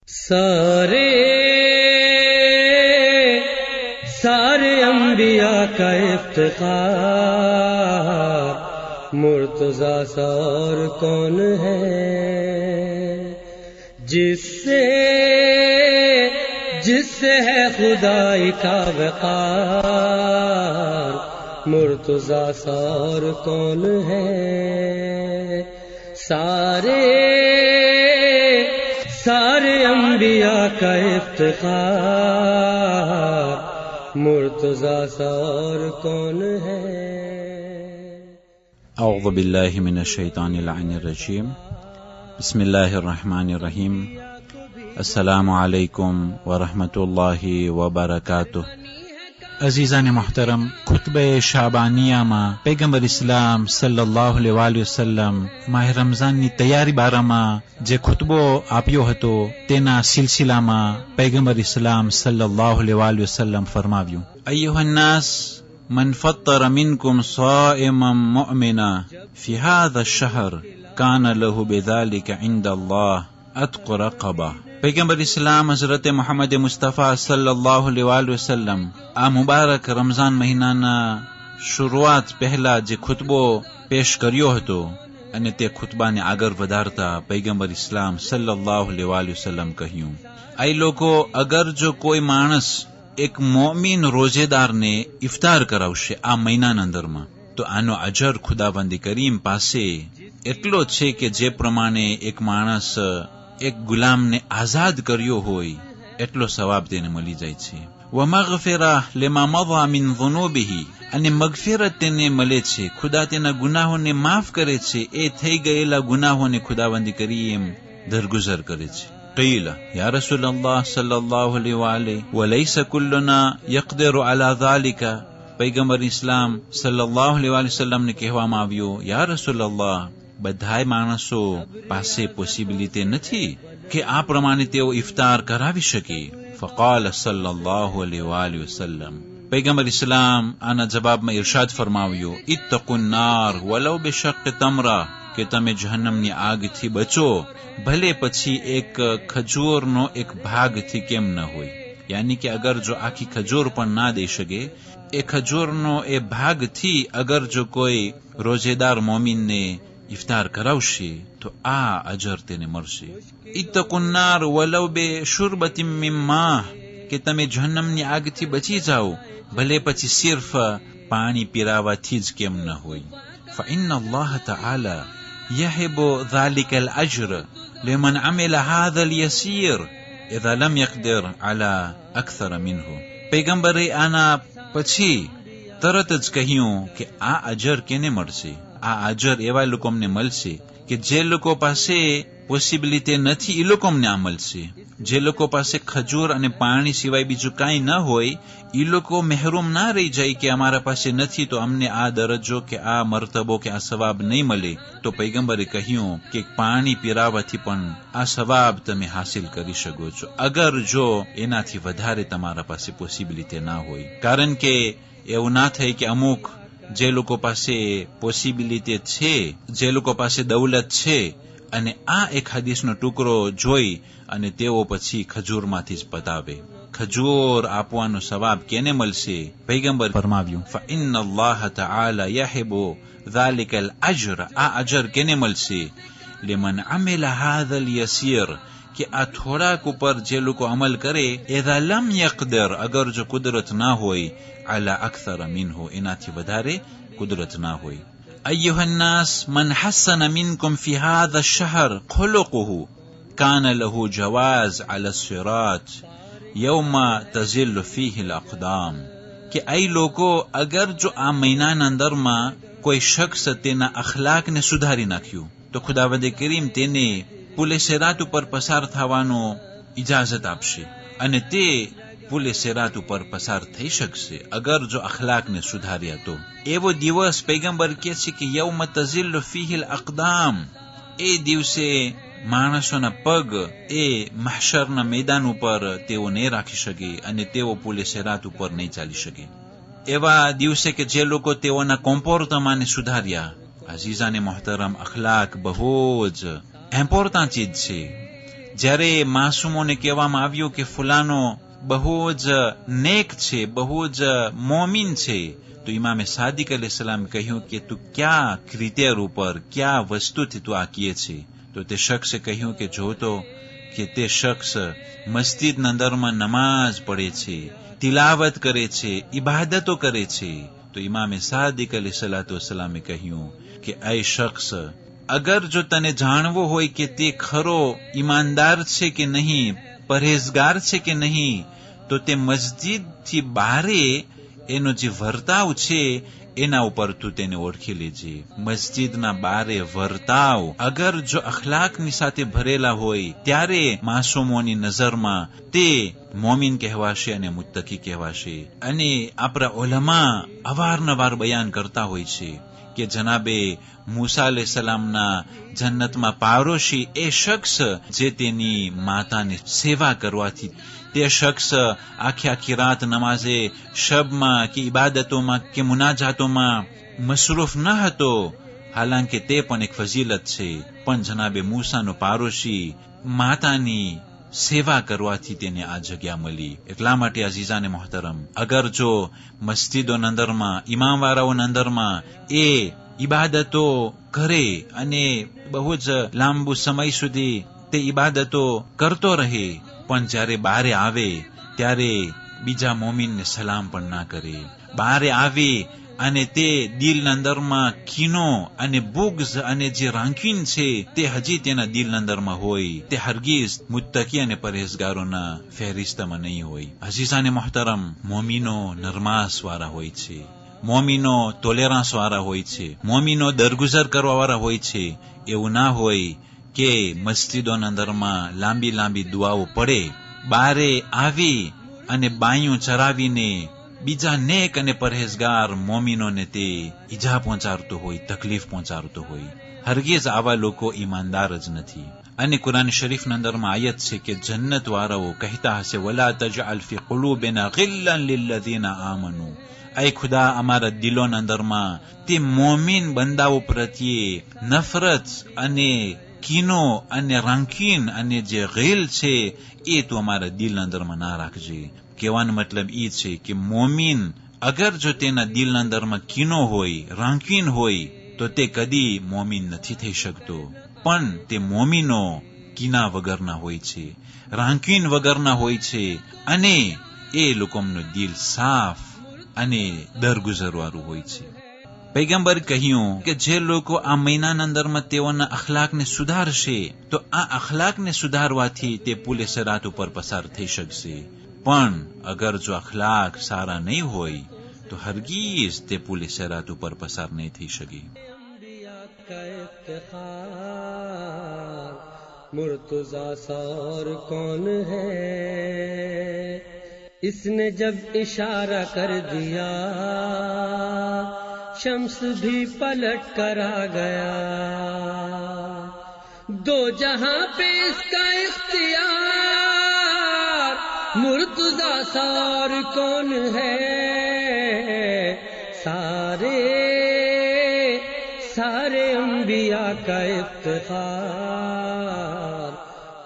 सारे अंबिया का इफ्तिखार मुर्तज़ा सा और कौन है, जिससे है खुदाई का वक़ार, मुर्तज़ा सा और कौन है। सारे अंबिया का इफ्तिखार मुर्तज़ा सा और कौन है। औज़ु बिल्लाहि मिनश शैतानिर रजीम। बिस्मिल्लाहिर रहमानिर रहीम। अस्सलामु अलैकुम व रहमतुल्लाहि व बरकातुह। अजीज़ान मोहतरम, खुतबे शाबानिया में पैगंबर इस्लाम सल्लल्लाहु अलैहि वसल्लम माह रमजान ની તૈયારી બારામાં જે ખુતબો આપ્યો હતો તેના સિલસિલામાં पैगंबर इस्लाम सल्लल्लाहु अलैहि वसल्लम फरमाव्યું, अय्युहन नास मन फत्तर मिनकुम साइमम मुअमिना फी हाज़ा अश-शहर कान लहु बिज़ालिका इंदल्लाह अत्क़ रक़बा। पैगंबर इस्लाम हजरत मोहम्मद मुस्तफा सल्लल्लाहु अलैहि वसल्लम आ मुबारक रमजान महीनाना शुरुआत પહેલા જે ખુતબો પેશ કર્યો હતો અને તે ખુતબાને આગળ વધારતા पैगंबर इस्लाम सल्लल्लाहु अलैहि वसल्लम કહ્યું, આ લોકો અગર જો કોઈ માણસ એક મોમિન રોજેદારને ઇફતાર કરાવશે આ મહિનાના અંદરમાં તો આનો અજર ખુદાવંદ કરીમ પાસે એટલો છે કે જે પ્રમાણે એક માણસ એક ગુલામને આઝાદ કર્યો હોય એટલો સવાબ તેને મળી જાય છે। વમગફિરા લિમા મદા મિન ઝુનુબિહી, અને મગફિરત તેને મળે છે, ખુદા તેના ગુનાહોને માફ કરે છે, એ થઈ ગયેલા ગુનાહોને ખુદાવંદ કરીમ દરગુજર કરે છે। قيل يا رسول الله صلى الله عليه وآله وليس كلنا يقدر على ذلك। पैगंबर इस्लाम सल्लल्लाहु अलैहि वसल्लम ने કહેવામાં આવ્યું, या रसूल अल्लाह બધાય માણસો પાસે પોસિબિલિટી નથી કે આ પ્રમાણે તેઓ ઇફતાર કરાવી શકે। ફકાલ સલ્લલ્લાહુ अलैहि वसल्लम, पैगंबर इस्लाम આના જવાબમાં ઇરશાદ ફરમાવ્યું, ઇત્તકુન નાર વલૌ બિશક તમરા, કે તમે જહન્નમની આગથી બચો ભલે પછી એક ખજૂરનો એક ભાગથી કેમ ન હોય। यानी कि अगर जो आखी खजूर पण ना दे सके ए खजूरनो ए भागथी अगर जो कोई रोजेदार मोमिन ने इफ्तार करावशे तो आ अजर तेने मळशे। इत्तकुन्नार वलौ बे शुरबतिम मिन माह, के तमे जहन्नमनी આગથી बची जाओ भले પછી सिर्फ पानी पीरावाथी ज केम न होय। فإن الله تعالى يحب ذلك الأجر لمن عمل هذا اليسير إذا لم يقدر على أكثر منه। पैगंबरे आना પછી તરત જ કહ્યું કે આ અજર કેને મળશે, આ અજર એવા લોકોને મળશે કે જે લોકો પાસે પોસિબિલિટી નથી એ લોકોને આ મળશે। જે લોકો પાસે ખજૂર અને પાણી સિવાય બીજું કાંઈ ન હોય એ લોકો મહેરૂમ ના રહી જાય કે અમારા પાસે નથી તો અમને આ દરજ્જો કે આ મર્તબો કે આ સવાબ નહીં મળે। તો પૈગંબરે કહ્યું કે પાણી પીરાવાથી પણ આ સવાબ તમે હાસિલ કરી શકો છો અગર જો એનાથી વધારે તમારા પાસે પોસિબિલિટી ના હોય। કારણ કે એવું ના થાય કે અમુક જે લોકો પાસે પોસિબિલિટી છે, જે લોકો પાસે દૌલત છે અને આ એક હદીસનો ટુકડો જોઈ અને તેઓ પછી ખજૂરમાંથી જ પતાવે। ખજૂર આપવાનો સવાબ કેને મળશે? પૈગંબર ફરમાવ્યું, فإن الله تعالى يحب ذلك الأجر، આ અજર કેને મળશે? لمن عمل هذا اليسير، કે આ થોડાક ઉપર જે લોકો અમલ કરે إذا لم يقدر، અગર જો કુદરત ના હોય على أكثر منه، એનાથી વધારે કુદરત ના હોય। أيها الناس من حسن منكم في هذا الشهر خلقه كان له جواز على الصراط يوم تزل فيه الأقدام، કે આ લોકો અગર જો આ મહિનાના અંદરમાં કોઈ શખ્સ તેના અખલાકને સુધારી નાખ્યું તો ખુદાવંદ કરીમ તેને પુલે સિરાત ઉપર પસાર થવાનો ઇજાઝત આપશે અને તે પુલે સિરાત ઉપર પસાર થઈ શકશે અગર જો અખલાકને સુધાર્યા તો। એવો દિવસ પૈગંબર કહે છે કે યૌમ તઝિલ્લુ ફીહિલ અકદામ, એ દિવસે માણસોના પગ એ મહશરના મેદાન ઉપર તેઓ નહીં રાખી શકે અને તેઓ પુલે સિરાત ઉપર નહીં ચાલી શકે। એવા દિવસે કે જે લોકો તેઓના કોમ્પોર્ટમાને સુધાર્યા। અઝીઝાને મોહતરમ, અખલાક બહુ જ ઇમ્પોર્ટન્ટ ચીજ છે। જ્યારે માસૂમોને કહેવામાં આવ્યું કે ફુલાનો બહુ જ નેક છે, બહુ જ મોમીન છે, તો ઇમામે સાદિક અલૈહિસ્સલામ કહ્યું કે તું ક્યાં ક્રિટેર ઉપર, ક્યાં વસ્તુથી તું આ કહે છે? તો તે શખ્સે કહ્યું કે જો તો કે તે શખ્સ મસ્જિદના અંદરમાં નમાઝ પડે છે, તિલાવત કરે છે, ઇબાદતો કરે છે. તો ઇમામે સાદિક અલૈહિસ્સલામે કહ્યું કે એ શખ્સ, અગર જો તને જાણવું હોય કે તે ખરો ઈમાનદાર છે કે નહીં, પરહેઝગાર છે કે નહીં, તો તે મસ્જિદથી બહારે એનો જે વર્તાવ છે એના ઉપર તું તેને ઓળખી લેજે. મસ્જિદના બારે વર્તાવ અગર જો અખલાકની સાથે ભરેલા હોય ત્યારે માસૂમોની નજરમાં તે મોમીન કહેવાશે અને મુત્તકી કહેવાશે. અને આપણા ઉલમા અવારનવાર બયાન કરતા હોય છે કે જનાબે મૂસા અલૈહિસ્સલામના જન્નતમાં પાડોશી એ શખ્સ જે તેની માતાની સેવા કરવાથી, તે શખ્સ આખી રાત નમાઝે શબમાં કે ઇબાદતોમાં કે મુનાજાતોમાં મસરૂફ ન હતો, હાલાંકે તે પણ એક ફજીલત છે, પણ જનાબે મૂસાનો પાડોશી માતાની સેવા કરવાથી તેને આ જગ્યા મળી. એટલા માટે અઝીઝાને મોહતરમ, અગર જો મસ્જિદોના અંદરમાં, ઇમામવાળાઓના અંદરમાં એ ઇબાદતો કરે અને બહુ જ લાંબુ સમય સુધી તે ઇબાદતો કરતો રહે, પણ જ્યારે બારે આવે ત્યારે બીજા મોમીનને સલામ પણ ના કરે, બારે આવે અને તે દિલના અંદરમાં કીનો અને બુગ્ઝ અને જે રાંકીન છે તે હજી તેના દિલના અંદરમાં હોય, તે હરગીઝ મુત્તકી અને પરહેઝગારોના ફહેરિસ્તામાં નહીં હોય. અઝીઝાને મોહતરમ, મોમીનો નરમાસ વાળા હોય છે, મોમીનો ટોલેરન્સ વાળા હોય છે, મોમીનો દરગુજર કરવા વાળા હોય છે. એવું ના હોય કે મસ્જિદોના અંદરમાં લાંબી લાંબી દુઆઓ પડે, બારે આવી અને બાયું ચરાવીને બીજા નેક અને પરહેઝગાર મોમીનોને તે ઈજા પહોંચાડતો હોય, તકલીફ પહોંચાડતો હોય. હરગીઝ આવા લોકો ઈમાનદાર જ નથી. અને કુરાન શરીફના અંદરમાં આયત છે કે જન્નત વાળાઓ કહેતા હશે, વલા તજઅલ ફી કુલુબિના ગિલ્લન લિલ્લઝીના આમનુ, ऐ खुदा અમારા દિલોના અંદરમાં તે મોમીન બંદાઓ પ્રત્યે નફરત અને કીનો અને રાંકીન અને જે ગિલ છે એ તું અમારા દિલના અંદરમાં ના રાખજે. કહેવાનો મતલબ એ છે કે મોમીન અગર જો તેના દિલના અંદરમાં કીનો હોય, રાંકીન હોય, તો તે કદી મોમીન નથી થઈ શકતો. પણ તે મોમીનો કીના વગરના હોય છે, રાંકીન વગરના હોય છે, અને એ લોકોનું દિલ સાફ અને દરગુજરવાળું હોય છે. પૈગંબર કહ્યું કે જે લોકો આ મહિનાના અંદરમાં તેઓના અખલાકને સુધારશે તો આ અખલાકને સુધારવાથી તે પુલે સિરાત ઉપર પસાર થઈ શકશે. પણ અગર જો અખલાક સારા નહીં હોય તો હરગીઝ તે પુલે સિરાત ઉપર પસાર નહીં થઈ શકે. मुर्तज़ा सार कौन है, इसने जब इशारा कर दिया शम्स भी पलट कर आ गया. दो जहां पे इसका इख्तियार, मुर्तज़ा सार कौन है, सारे सारे अंबिया का इफ्तिखार,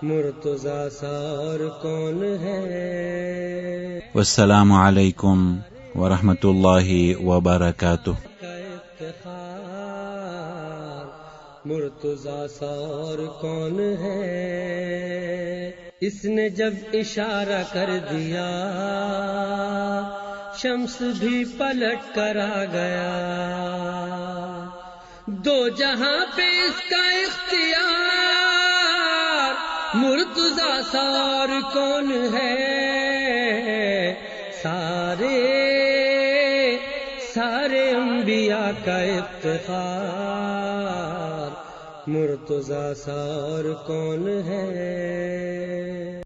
मुर्तज़ा सार कौन है. वस्सलामु अलैकुम व रहमतुल्लाहि व बरकातुह. मुर्तज़ा सार कौन है, इसने जब इशारा कर दिया शम्स भी पलट कर आ गया. दो जहां पे इसका इख्तियार, मुर्तज़ा सार कौन है, सारे सारे अंबिया का इफ्तिखार, मुर्तज़ा सार कौन है.